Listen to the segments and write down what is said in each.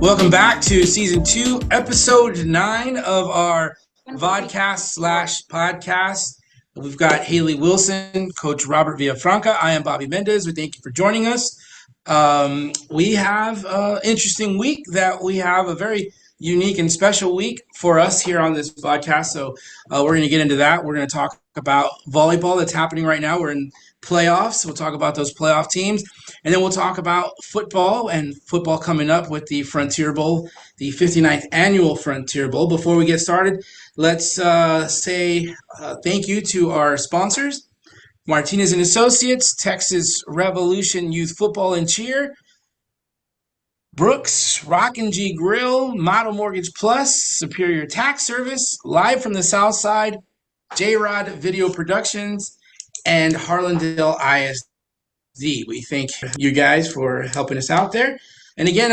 Welcome back to season 2, episode 9 of our Vodcast / podcast. We've got Haley Wilson, Coach Robert Villafranca. I am Bobby Mendez. We thank you for joining us. We have an interesting week that we have a very unique and special week for us here on this podcast. So we're going to get into that. We're going to talk about volleyball that's happening right now. We're in playoffs. We'll talk about those playoff teams. And then we'll talk about football and football coming up with the Frontier Bowl, the 59th annual Frontier Bowl. Before we get started, let's say thank you to our sponsors. Martinez and Associates, Texas Revolution Youth Football and Cheer, Brooks, Rock and G Grill, Model Mortgage Plus, Superior Tax Service, Live from the South Side, J-Rod Video Productions, and Harlandale ISD. We thank you guys for helping us out there. And again,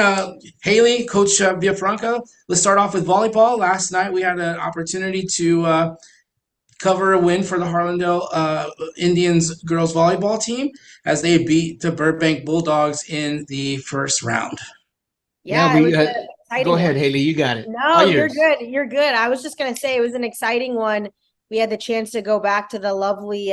Haley, Coach Villafranca, let's start off with volleyball. Last night we had an opportunity to cover a win for the Harlandale Indians girls volleyball team as they beat the Burbank Bulldogs in the first round. Yeah, it was exciting. Go ahead, Haley. You got it. No, you're good. You're good. I was just going to say it was an exciting one. We had the chance to go back to the lovely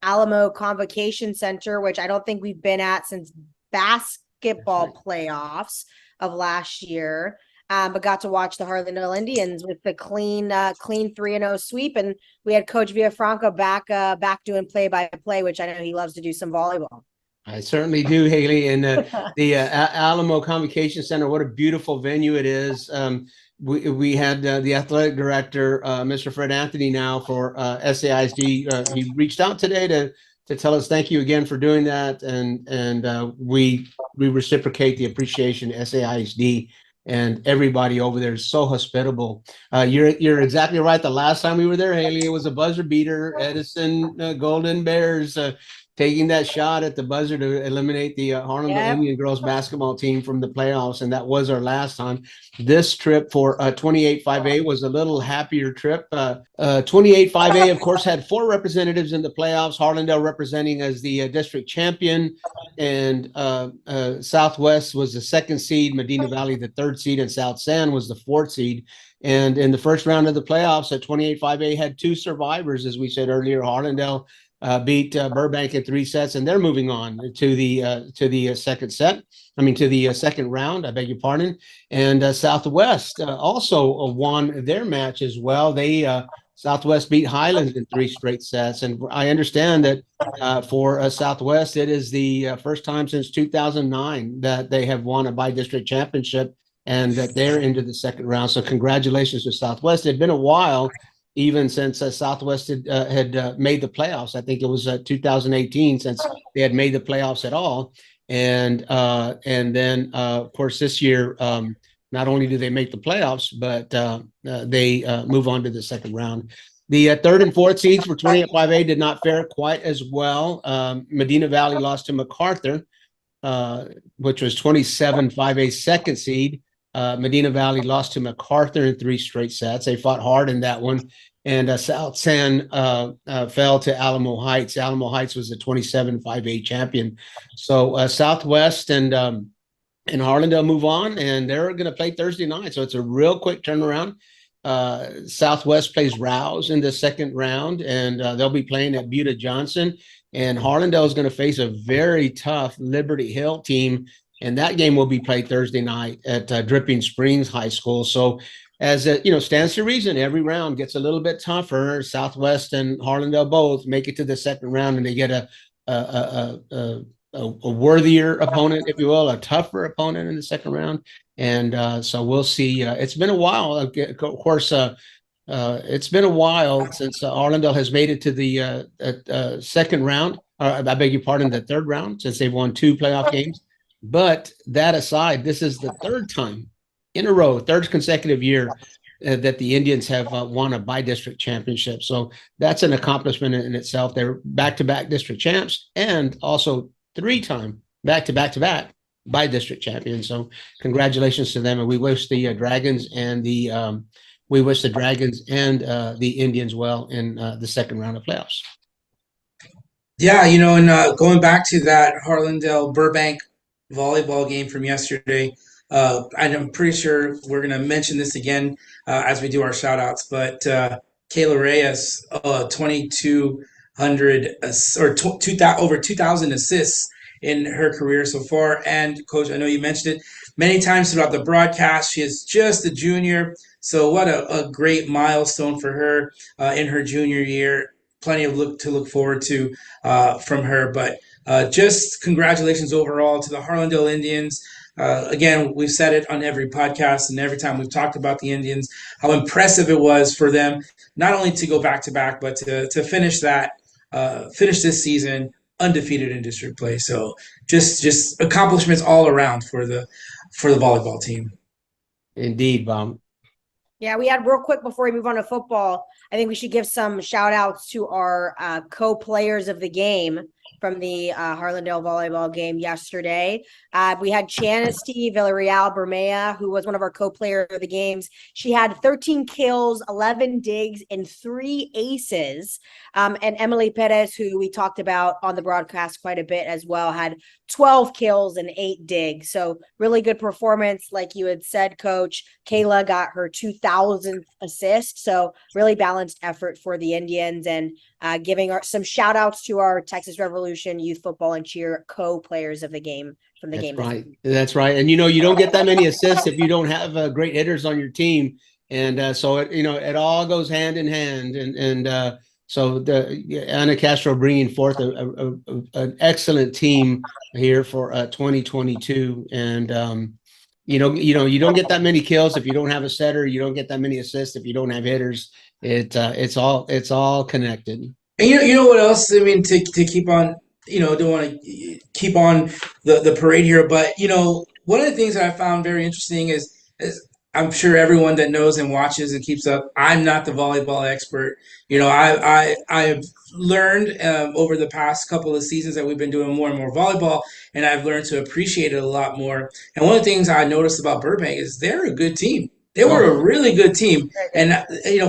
Alamo Convocation Center, which I don't think we've been at since basketball playoffs of last year. But got to watch the Harlandale Indians with the clean 3-0 sweep, and we had Coach Villafranca back doing play-by-play, which I know he loves to do some volleyball. I certainly do, Haley. And the Alamo Convocation Center, what a beautiful venue it is. We had the athletic director, Mr. Fred Anthony, now for SAISD. He reached out today to tell us thank you again for doing that, and we reciprocate the appreciation to SAISD. And everybody over there is so hospitable. You're exactly right. The last time we were there, Haley, it was a buzzer beater. Edison Golden Bears taking that shot at the buzzer to eliminate the Harlandale Indian girls basketball team from the playoffs, and that was our last time. This trip for 28-5A was a little happier trip. 28-5A, of course, had 4 representatives in the playoffs, Harlandale representing as the district champion, and Southwest was the 2nd seed, Medina Valley the 3rd seed, and South San was the 4th seed. And in the first round of the playoffs, 28-5A had 2 survivors, as we said earlier. Harlandale beat Burbank in 3 sets, and they're moving on to the second round. I beg your pardon. And Southwest also won their match as well. They Southwest beat Highlands in 3 straight sets, and I understand that for Southwest, it is the first time since 2009 that they have won a by-district championship, and that they're into the second round. So congratulations to Southwest. It'd been a while, even since Southwest had made the playoffs. I think it was 2018 since they had made the playoffs at all. And then, of course, this year, not only do they make the playoffs, but they move on to the second round. The 3rd and 4th seeds for 28-5A did not fare quite as well. Medina Valley lost to MacArthur, which was 27-5A 2nd seed. Medina Valley lost to MacArthur in 3 straight sets. They fought hard in that one. And South San fell to Alamo Heights. Alamo Heights was the 27-5A champion. So Southwest and Harlandale move on, and they're going to play Thursday night. So it's a real quick turnaround. Southwest plays Rouse in the second round, and they'll be playing at Buda Johnson. And Harlandale is going to face a very tough Liberty Hill team, and that game will be played Thursday night at Dripping Springs High School. So as it stands to reason, every round gets a little bit tougher. Southwest and Harlandale both make it to the second round, and they get a worthier opponent, if you will, a tougher opponent in the second round. And so we'll see. It's been a while. Of course, it's been a while since Harlandale has made it to the second round. I beg your pardon, the third round, since they've won 2 playoff games. But that aside, this is the 3rd time in a row, 3rd consecutive year that the Indians have won a by-district championship. So that's an accomplishment in itself. They're back-to-back district champs, and also 3-time back-to-back by-district champions. So congratulations to them, and we wish the Dragons and the Indians well in the second round of playoffs. Yeah, and going back to that Harlandale Burbank volleyball game from yesterday, I'm pretty sure we're going to mention this again as we do our shout outs, but Kayla Reyes, 2,200 or 2,000 over 2,000 assists in her career so far. And Coach, I know you mentioned it many times throughout the broadcast. She is just a junior, so what a great milestone for her in her junior year. Plenty of to look forward to from her, but just congratulations overall to the Harlandale Indians. Again, we've said it on every podcast and every time we've talked about the Indians, how impressive it was for them, not only to go back to back, but to finish finish this season undefeated in district play. So just accomplishments all around for the volleyball team. Indeed, Bob. Yeah, we had real quick before we move on to football. I think we should give some shout outs to our co-players of the game from the Harlandale volleyball game yesterday. We had Chanesty Villarreal Bermea, who was one of our co-player of the games. She had 13 kills, 11 digs, and 3 aces. And Emily Perez, who we talked about on the broadcast quite a bit as well, had 12 kills and 8 digs. So really good performance. Like you had said, Coach, Kayla got her 2,000th assist. So really balanced effort for the Indians, and giving some shout outs to our Texas Revolution youth football and cheer co-players of the game from the game. Right. That's right. And, you don't get that many assists if you don't have great hitters on your team. And so, it all goes hand in hand. So Anna Castro bringing forth an excellent team here for 2022. And, you don't get that many kills if you don't have a setter. You don't get that many assists if you don't have hitters. It's all connected. And you know what else? I mean, to keep on, don't want to keep on the parade here, but one of the things that I found very interesting is I'm sure everyone that knows and watches and keeps up, I'm not the volleyball expert. I've learned over the past couple of seasons that we've been doing more and more volleyball, and I've learned to appreciate it a lot more. And one of the things I noticed about Burbank is they're a good team. They were a really good team. And,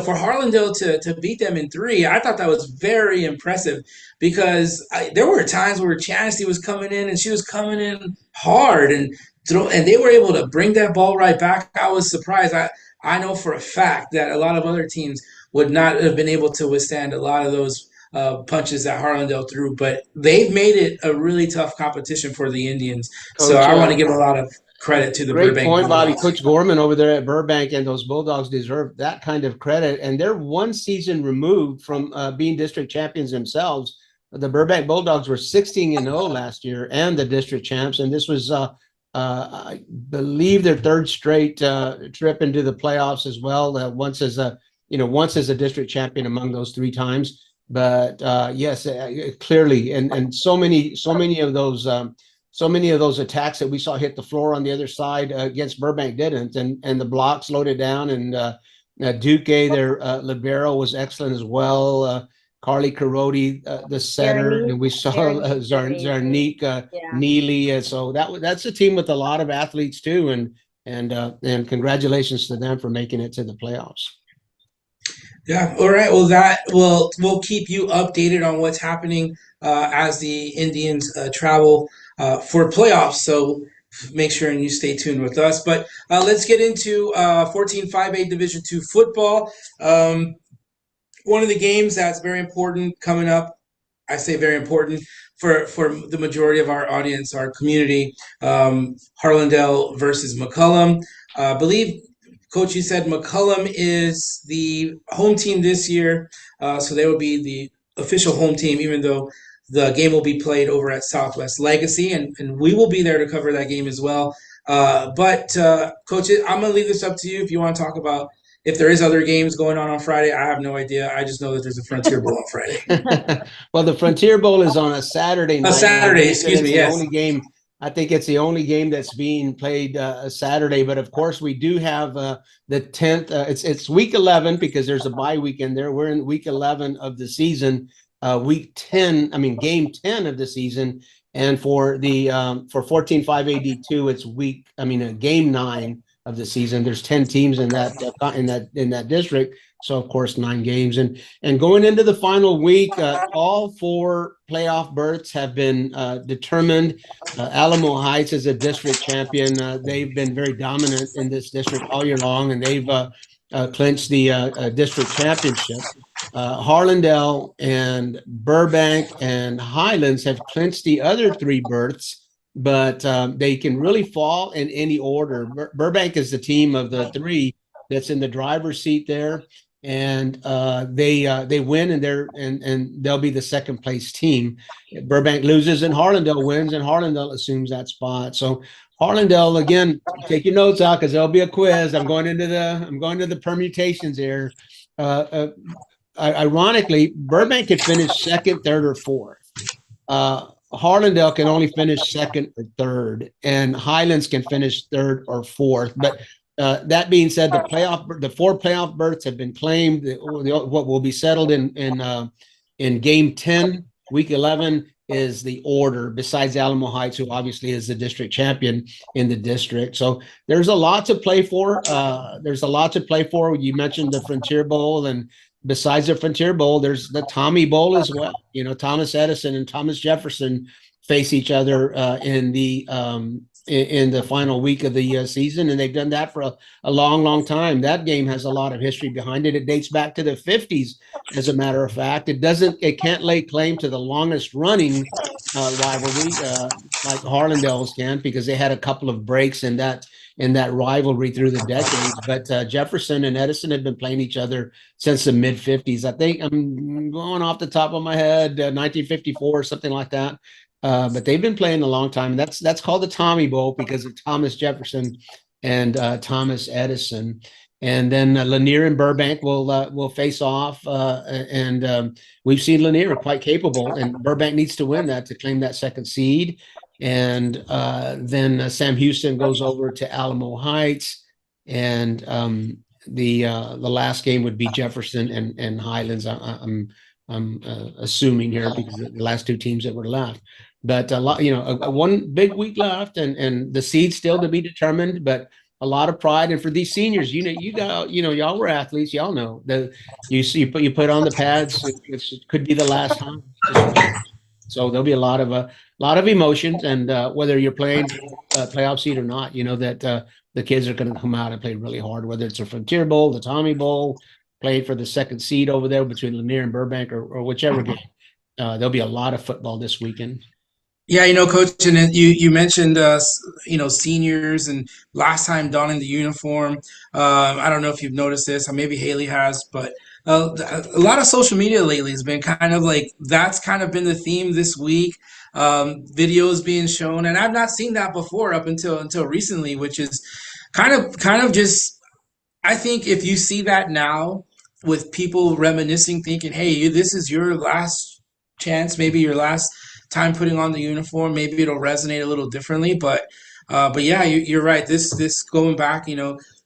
for Harlandale to beat them in 3, I thought that was very impressive, because there were times where Chanesty was coming in and she was coming in hard, and they were able to bring that ball right back. I was surprised. I know for a fact that a lot of other teams would not have been able to withstand a lot of those punches that Harlandale threw, but they've made it a really tough competition for the Indians. Coach, so I want to give a lot of credit to the great Burbank point, Bulldogs. Bobby. Coach Gorman over there at Burbank and those Bulldogs deserve that kind of credit. And they're one season removed from being district champions themselves. The Burbank Bulldogs were 16-0 last year and the district champs. And this was, I believe, their 3rd straight trip into the playoffs as well. Once as a district champion among those 3 times. But yes, clearly, and so many of those. So many of those attacks that we saw hit the floor on the other side against Burbank didn't, and the block slowed it down. And Duque, their libero, was excellent as well. Carly Carodi, the setter, and we saw Zarnique Neely. So that's a team with a lot of athletes too, and congratulations to them for making it to the playoffs. Yeah. All right. Well, we'll keep you updated on what's happening as the Indians travel for playoffs. So make sure and you stay tuned with us. But let's get into 14-5A Division II football. One of the games that's very important coming up, I say very important for the majority of our audience, our community, Harlandale versus McCullum. I believe, Coach, you said McCullum is the home team this year, so they will be the official home team, even though the game will be played over at Southwest Legacy, and we will be there to cover that game as well. But Coach, I'm going to leave this up to you if you want to talk about if there is other games going on Friday. I have no idea. I just know that there's a Frontier Bowl on Friday. Well, the Frontier Bowl is on a Saturday night. A Saturday, excuse me, yes. The only game, I think it's the only game that's being played Saturday. But of course, we do have the 10th. It's week 11 because there's a bye weekend there. We're in week 11 of the season. Game 10 of the season. And for the for 14-5 AD2, it's game 9 of the season. There's 10 teams in that district, so of course 9 games. And going into the final week, all 4 playoff berths have been determined. Alamo Heights is a district champion. They've been very dominant in this district all year long, and they've clinched the district championship. Harlandale and Burbank and Highlands have clinched the other 3 berths, but they can really fall in any order. Burbank is the team of the 3 that's in the driver's seat there, and they win, and they'll be the second place team. Burbank loses and Harlandale wins, and Harlandale assumes that spot. So Harlandale, again, take your notes out because there'll be a quiz. I'm going into the permutations here. Ironically, Burbank could finish second, third, or fourth. Harlandale can only finish second or third, and Highlands can finish third or fourth. But that being said, the 4 playoff berths have been claimed. What will be settled in game 10, week 11, is the order, besides Alamo Heights, who obviously is the district champion in the district. So there's a lot to play for. You mentioned the Frontier Bowl, and besides the Frontier Bowl, there's the Tommy Bowl as well. Thomas Edison and Thomas Jefferson face each other in the final week of the season, and they've done that for a long time. That game has a lot of history behind it. It dates back to the 50s, as a matter of fact. It can't lay claim to the longest running rivalry like Harlandale's can, because they had a couple of breaks in that rivalry through the decades. But Jefferson and Edison have been playing each other since the mid 50s. I think I'm going off the top of my head, 1954 or something like that. But they've been playing a long time. That's called the Tommy Bowl because of Thomas Jefferson and Thomas Edison. And then Lanier and Burbank will face off, and we've seen Lanier quite capable, and Burbank needs to win that to claim that second seed. And then Sam Houston goes over to Alamo Heights, and the last game would be Jefferson and Highlands. I'm assuming here because the last 2 teams that were left. But one big week left, and the seed still to be determined. But a lot of pride, and for these seniors, y'all were athletes, y'all know that you put on the pads. It could be the last time. So there'll be a lot of emotions, and whether you're playing playoff seed or not, that the kids are going to come out and play really hard. Whether it's a Frontier Bowl, the Tommy Bowl, played for the second seed over there between Lanier and Burbank, or whichever game. There'll be a lot of football this weekend. Yeah, Coach, and you mentioned seniors and last time donning the uniform. I don't know if you've noticed this, or maybe Haley has, but a lot of social media lately has been kind of like that's kind of been the theme this week. Videos being shown, and I've not seen that before up until recently, which is kind of just. I think if you see that now with people reminiscing, thinking, "Hey, this is your last chance, maybe your last time putting on the uniform, maybe it'll resonate a little differently." But yeah, you're right. This going back,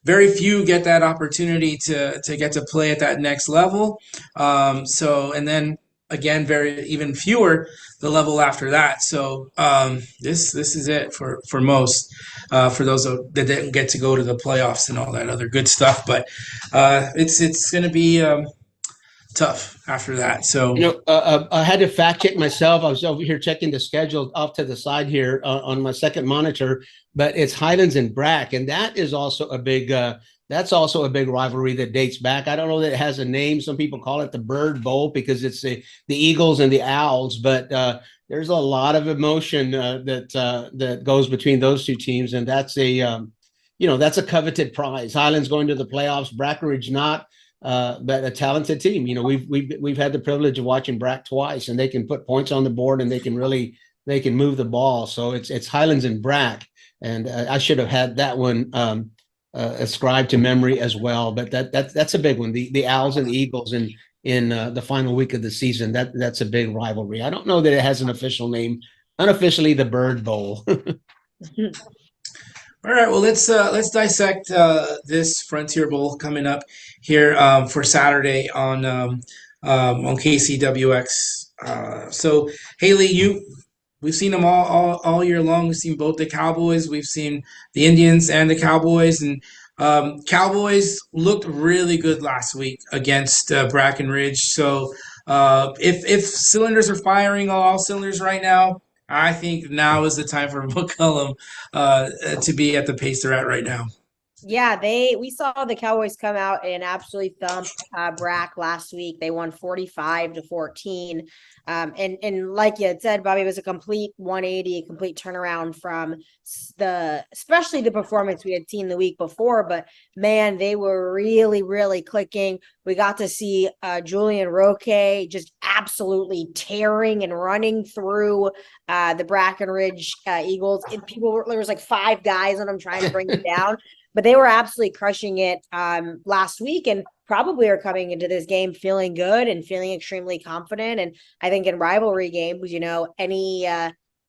very few get that opportunity to get to play at that next level. And then again, even fewer the level after that. So this is it for most, for those that didn't get to go to the playoffs and all that other good stuff. But it's going to be tough after that. So I had to fact check myself. I was over here checking the schedule off to the side here on my second monitor, but it's Highlands and Brack, and that is also a big. That's also a big rivalry that dates back. I don't know that it has a name. Some people call it the Bird Bowl because it's the Eagles and the Owls, but there's a lot of emotion that goes between those 2 teams, and that's that's a coveted prize. Highlands going to the playoffs, Brackenridge not. But a talented team. We've had the privilege of watching Brack twice, and they can put points on the board, and they can move the ball. So it's Highlands and Brack, and I should have had that one ascribed to memory as well. But that's a big one. The Owls and the Eagles in the final week of the season. That's a big rivalry. I don't know that it has an official name. Unofficially, the Bird Bowl. All right, well let's dissect this Frontier Bowl coming up here for Saturday on KCWX. So Haley, We've seen them all year long. We've seen both the Cowboys. We've seen the Indians and the Cowboys. And Cowboys looked really good last week against Brackenridge. So if cylinders are firing on all cylinders right now, I think now is the time for McCullum to be at the pace they're at right now. Yeah, we saw the Cowboys come out and absolutely thump Brack last week. They won 45-14. And like you had said, Bobby, it was a complete 180, a complete turnaround from especially the performance we had seen the week before. But man, they were really, really clicking. We got to see Julian Roque just absolutely tearing and running through the Brackenridge Eagles. And there was like 5 guys on them trying to bring them down. But they were absolutely crushing it last week, and probably are coming into this game feeling good and feeling extremely confident. And I think in rivalry games,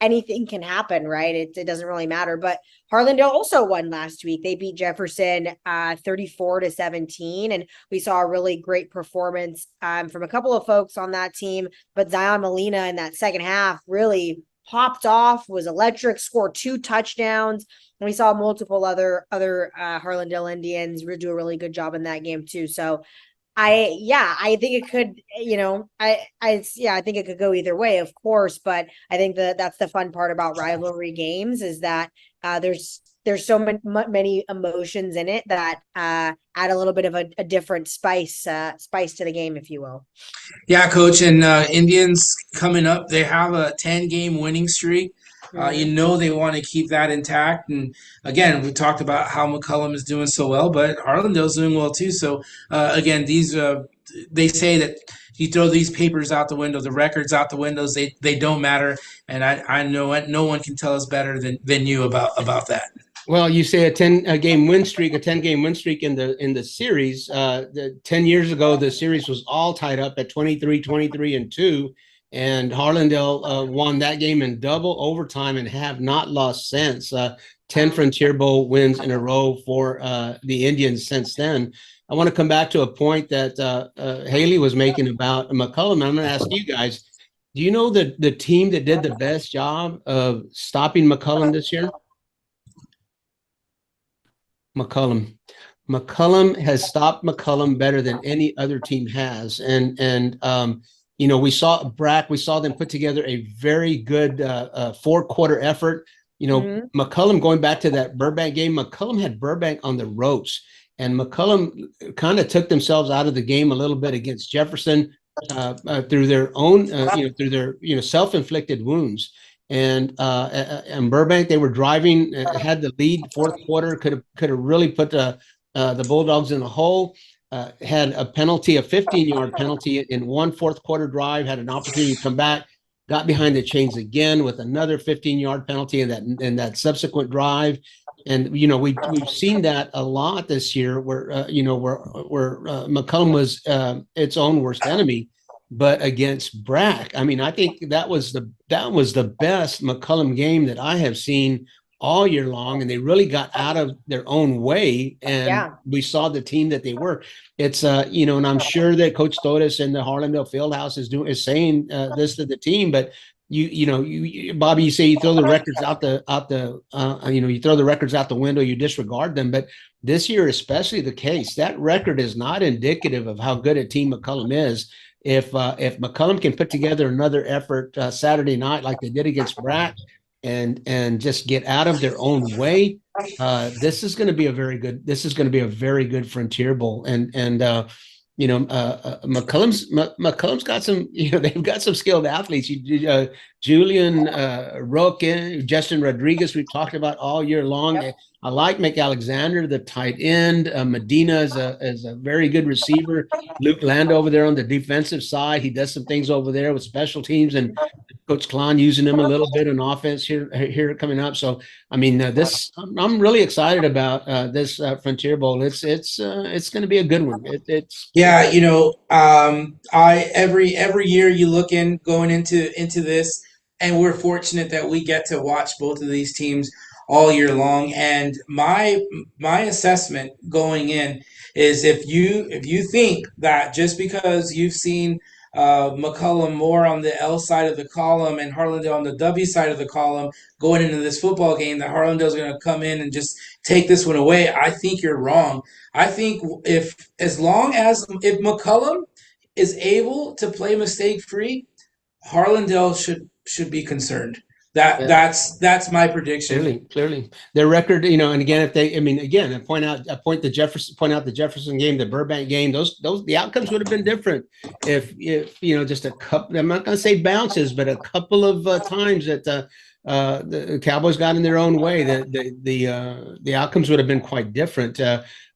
anything can happen, right? It doesn't really matter. But Harlandale also won last week. They beat Jefferson 34-17, and we saw a really great performance from a couple of folks on that team. But Zion Molina in that second half really popped off, was electric, scored 2 touchdowns. And we saw multiple other Harlandale Indians do a really good job in that game too. So I think it could, I think it could go either way, of course. But I think that's the fun part about rivalry games is that there's so many emotions in it that add a little bit of a different spice to the game, if you will. Yeah, coach, and Indians coming up, they have a 10-game winning streak. They want to keep that intact. And again, we talked about how McCullum is doing so well, but Harlandale's doing well too. So again, they say that you throw these papers out the window, the records out the windows, they don't matter. And I know no one can tell us better than you about that. Well, you say a 10-game win streak, a 10-game win streak in the series. 10 years ago, the series was all tied up at 23-2, and Harlandale won that game in double overtime and have not lost since. 10 Frontier Bowl wins in a row for the Indians since then. I want to come back to a point that Haley was making about McCullum. I'm going to ask you guys, do you know the team that did the best job of stopping McCullum this year? McCullum. McCullum has stopped McCullum better than any other team has. And we saw Brack, we saw them put together a very good 4-quarter effort. McCullum, going back to that Burbank game, McCullum had Burbank on the ropes, and McCullum kind of took themselves out of the game a little bit against Jefferson through their own, through their, self-inflicted wounds. And Burbank, they were driving, had the lead 4th quarter, could have really put the Bulldogs in the hole. Had a penalty, a 15-yard penalty in one 4th quarter drive, had an opportunity to come back, got behind the chains again with another 15-yard penalty in that subsequent drive. And we've seen that a lot this year, where McCullum was its own worst enemy. But against Brack, I mean, I think that was the best McCullum game that I have seen all year long, and they really got out of their own way, and we saw the team that they were. It's and I'm sure that Coach Totis and the Harlandale Fieldhouse is saying this to the team, but Bobby, you say you throw the records you throw the records out the window, you disregard them, but this year especially the case. That record is not indicative of how good a team McCullum is. If McCullum can put together another effort Saturday night like they did against Brack and just get out of their own way, this is going to be a very good Frontier Bowl. And McCullum's got some, they've got some skilled athletes. Julian Roque, Justin Rodriguez, we've talked about all year long. Yep. I like McAlexander, the tight end. Medina is a very good receiver. Luke Land over there on the defensive side. He does some things over there with special teams, and Coach Klon using him a little bit on offense here coming up. So, I mean, I'm really excited about this Frontier Bowl. It's going to be a good one. Every year you look going into this, and we're fortunate that we get to watch both of these teams all year long. And my assessment going in is if you think that just because you've seen McCollum more on the L side of the column and Harlandale on the W side of the column going into this football game, that Harlandale's going to come in and just take this one away. I think you're wrong. I think if McCollum is able to play mistake free, Harlandale should be concerned. That's my prediction. Clearly, their record, and again, if they, again, I point out the Jefferson game, the Burbank game, those the outcomes would have been different if just a couple. I'm not going to say bounces, but a couple of times that the Cowboys got in their own way, the outcomes would have been quite different.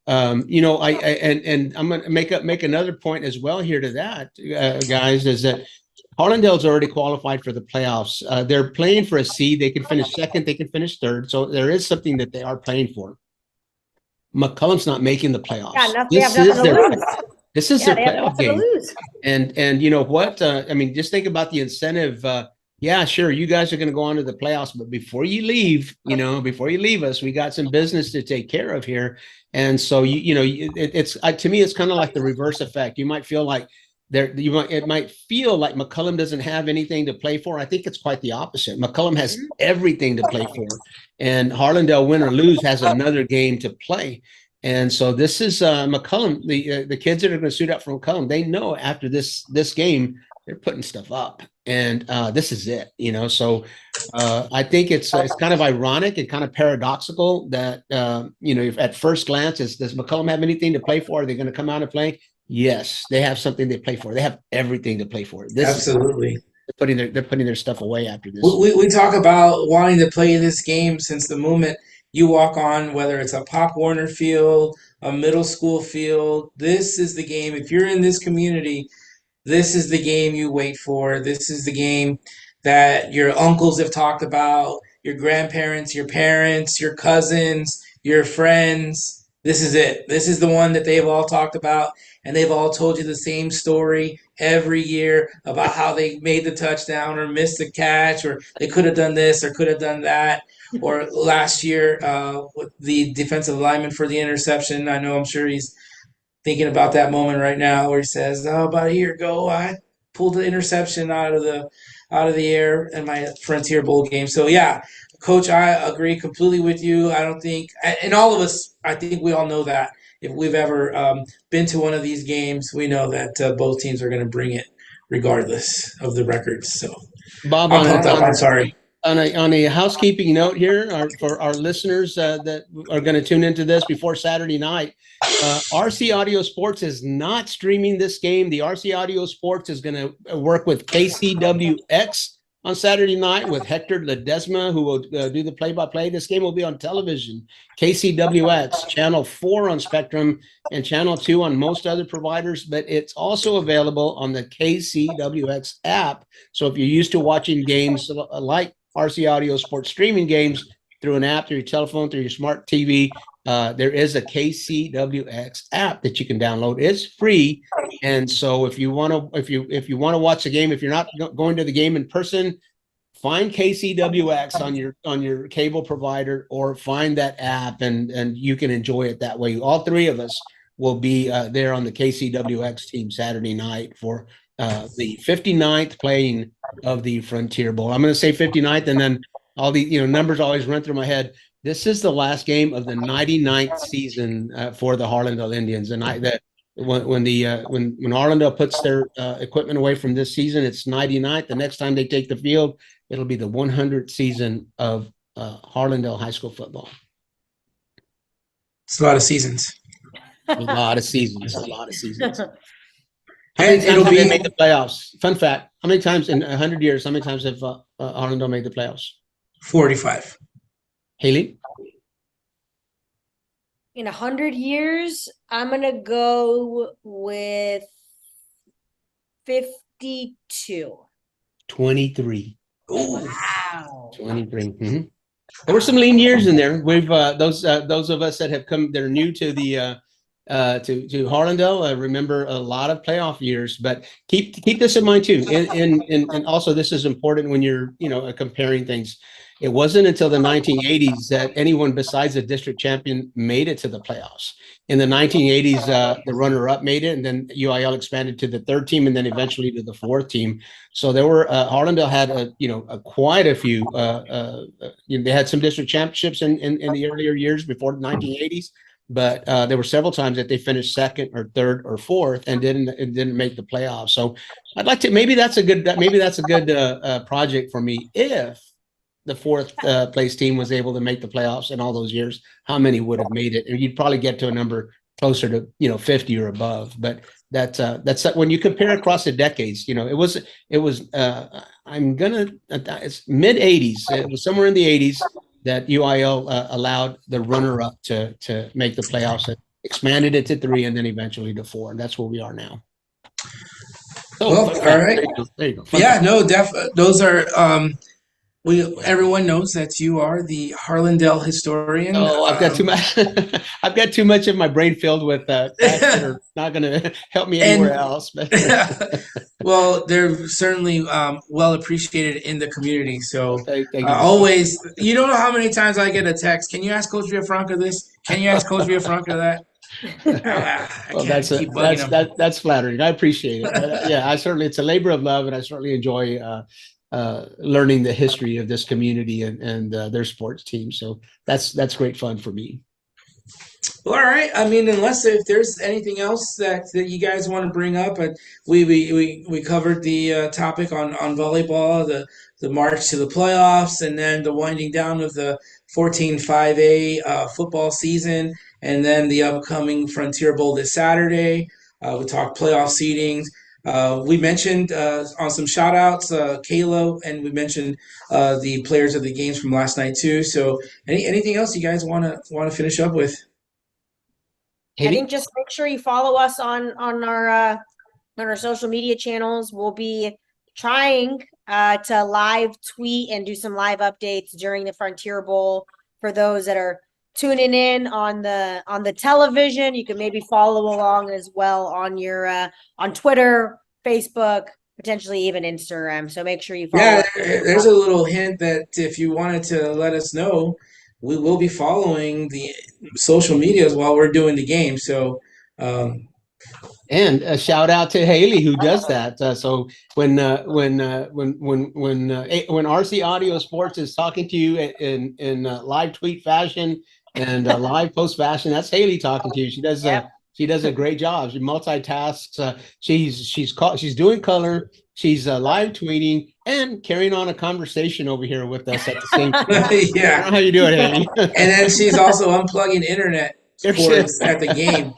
I'm going to make another point as well here to that, guys, is that Harlandale's already qualified for the playoffs. They're playing for a seed. They can finish second. They can finish third. So there is something that they are playing for. McCollum's not making the playoffs. Yeah, they have nothing to lose. This is their playoff game. Lose. And you know what? Just think about the incentive. Yeah, sure, you guys are going to go on to the playoffs, but before you leave, before you leave us, we got some business to take care of here. And so it's to me, it's kind of like the reverse effect. You might feel like it might feel like McCollum doesn't have anything to play for. I think it's quite the opposite. McCollum has everything to play for, and Harlandale, win or lose, has another game to play. And so this is McCollum. The kids that are going to suit up for McCollum, they know after this game they're putting stuff up, and this is it. So I think it's kind of ironic and kind of paradoxical that if at first glance, does McCollum have anything to play for? Are they going to come out and play? Yes, they have something to play for. They have everything to play for. Absolutely. They're putting their stuff away after this. We talk about wanting to play this game since the moment you walk on, whether it's a Pop Warner field, a middle school field. This is the game. If you're in this community, this is the game you wait for. This is the game that your uncles have talked about, your grandparents, your parents, your cousins, your friends. This is it. This is the one that they've all talked about, and they've all told you the same story every year about how they made the touchdown or missed the catch, or they could have done this or could have done that. Or last year, with the defensive lineman for the interception. I'm sure he's thinking about that moment right now where he says, "Oh, about a year ago, I pulled the interception out of the air in my Frontier Bowl game." So yeah, Coach, I agree completely with you. I don't think, and all of us, I think we all know that if we've ever been to one of these games, we know that both teams are going to bring it regardless of the records. So, Bob, I'm sorry. On a housekeeping note here, for our listeners that are going to tune into this before Saturday night, RC Audio Sports is not streaming this game. The RC Audio Sports is going to work with KCWX on Saturday night with Hector Ledesma, who will do the play-by-play. This game will be on television, KCWX, Channel 4 on Spectrum, and Channel 2 on most other providers, but it's also available on the KCWX app. So if you're used to watching games like RC Audio Sports streaming games through an app, through your telephone, through your smart TV, there is a KCWX app that you can download. It's free, and so if you want to watch the game, if you're not going to the game in person, find KCWX on your cable provider or find that app, and you can enjoy it that way. All three of us will be there on the KCWX team Saturday night for the 59th playing of the Frontier Bowl. I'm going to say 59th, and then all the numbers always run through my head. This is the last game of the 99th season for the Harlandale Indians, and when Harlandale puts their equipment away from this season, it's 99th. The next time they take the field, it'll be the 100th season of Harlandale high school football. It's a lot of seasons. A lot of seasons. How many times have they made the playoffs? Fun fact: how many times in 100 years? How many times have Harlandale made the playoffs? 45. Haley? In 100 years, I'm going to go with 52. 23. Wow. 23. Mm-hmm. There were some lean years in there. We've those of us that have come, they're new to the to Harlandale. Remember a lot of playoff years, but keep this in mind too. And also this is important when you're comparing things. It wasn't until the 1980s that anyone besides the district champion made it to the playoffs. In the 1980s, the runner-up made it, and then UIL expanded to the third team, and then eventually to the fourth team. So there were Harlandale had quite a few. They had some district championships in the earlier years before the 1980s, but there were several times that they finished second or third or fourth and didn't make the playoffs. So I'd like to maybe that's a good project for me if the fourth place team was able to make the playoffs in all those years. How many would have made it? And you'd probably get to a number closer to 50 or above. But that's when you compare across the decades. It's mid 80s. It was somewhere in the 80s that UIL allowed the runner-up to make the playoffs. It expanded it to 3 and then eventually to 4. And that's where we are now. So, well, all right. There you go. Yeah, no, those are everyone knows that you are the Harlandale historian. Oh, I've got too much. I've got too much of my brain filled with facts that are not going to help me anywhere else. But well, they're certainly well appreciated in the community. So thank you. Always, you don't know how many times I get a text. Can you ask Coach Villafranca this? Can you ask Coach Villafranca that? Well, that's flattering. I appreciate it. Yeah, it's a labor of love, and I certainly enjoy learning the history of this community and their sports team. So that's great fun for me. Well, all right. I mean, unless if there's anything else that you guys want to bring up, we covered the topic on volleyball, the march to the playoffs, and then the winding down of the 14-5A football season, and then the upcoming Frontier Bowl this Saturday. We talked playoff seedings. We mentioned on some shout outs, Kayla, and we mentioned the players of the games from last night too. So anything else you guys want to finish up with? I think just make sure you follow us on our social media channels. We'll be trying to live tweet and do some live updates during the Frontier Bowl for those that are tuning in on the television. You can maybe follow along as well on your on Twitter, Facebook, potentially even Instagram. So make sure you follow. Yeah, there's a little hint that if you wanted to let us know, we will be following the social medias while we're doing the game. So and a shout out to Haley who does that. So when RC Audio Sports is talking to you in live tweet fashion and live post fashion, that's Haley talking to you. She does a great job. She multitasks. She's doing color. She's live tweeting and carrying on a conversation over here with us at the same time. Yeah, I don't know how you do it, Haley. And then she's also unplugging internet cords at the game.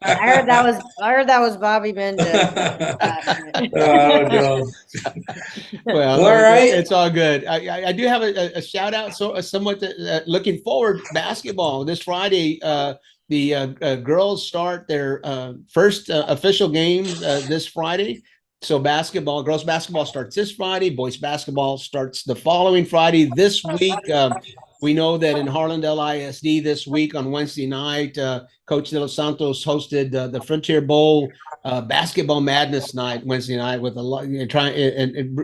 I heard that was Bobby Mendez. Oh no. Well, all right. It's all good. I do have a shout out. So somewhat looking forward basketball this Friday. The girls start their first official game this Friday. So girls basketball starts this Friday. Boys basketball starts the following Friday. This week, we know that in Harlandale ISD this week on Wednesday night, Coach De Los Santos hosted the Frontier Bowl basketball madness night Wednesday night with a lot.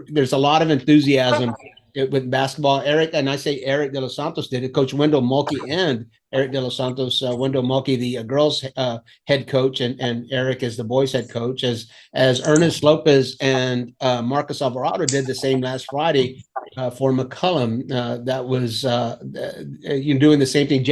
There's a lot of enthusiasm with basketball. Eric De Los Santos did it. Coach Wendell Mulkey and Eric De Los Santos, Wendell Mulkey, the girls head coach, and Eric is the boys head coach, as Ernest Lopez and Marcus Alvarado did the same last Friday for McCullum. That was doing the same thing,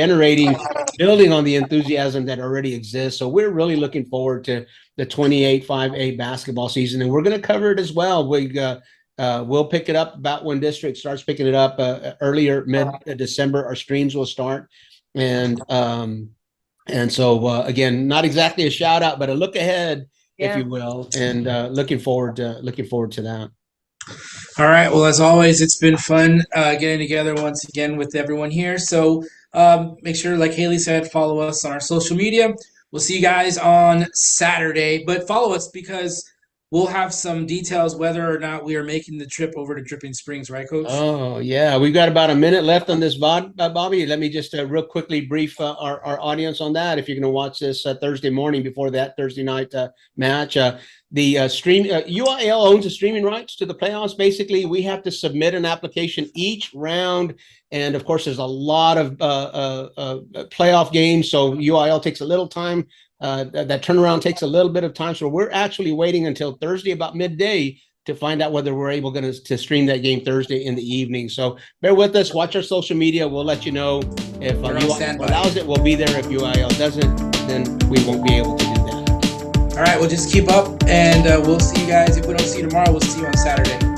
building on the enthusiasm that already exists. So we're really looking forward to the 28-5A basketball season, and we're going to cover it as well. We'll pick it up about when district starts picking it up earlier, mid-December. Our streams will start. And so again, not exactly a shout out, but a look ahead, if you will, and looking forward to that. All right. Well, as always, it's been fun getting together once again with everyone here. So make sure, like Haley said, follow us on our social media. We'll see you guys on Saturday, but follow us because we'll have some details whether or not we are making the trip over to Dripping Springs, right, Coach? Oh, yeah. We've got about a minute left on this VOD, Bobby. Let me just real quickly brief our audience on that. If you're going to watch this Thursday morning before that Thursday night match, the stream UIL owns the streaming rights to the playoffs. Basically, we have to submit an application each round. And of course, there's a lot of playoff games. So UIL takes a little time. That turnaround takes a little bit of time. So we're actually waiting until Thursday about midday to find out whether we're able to stream that game Thursday in the evening. So bear with us. Watch our social media. We'll let you know if UIL allows it. We'll be there. If UIL doesn't, then we won't be able to do that. All right. We'll just keep up, and we'll see you guys. If we don't see you tomorrow, we'll see you on Saturday.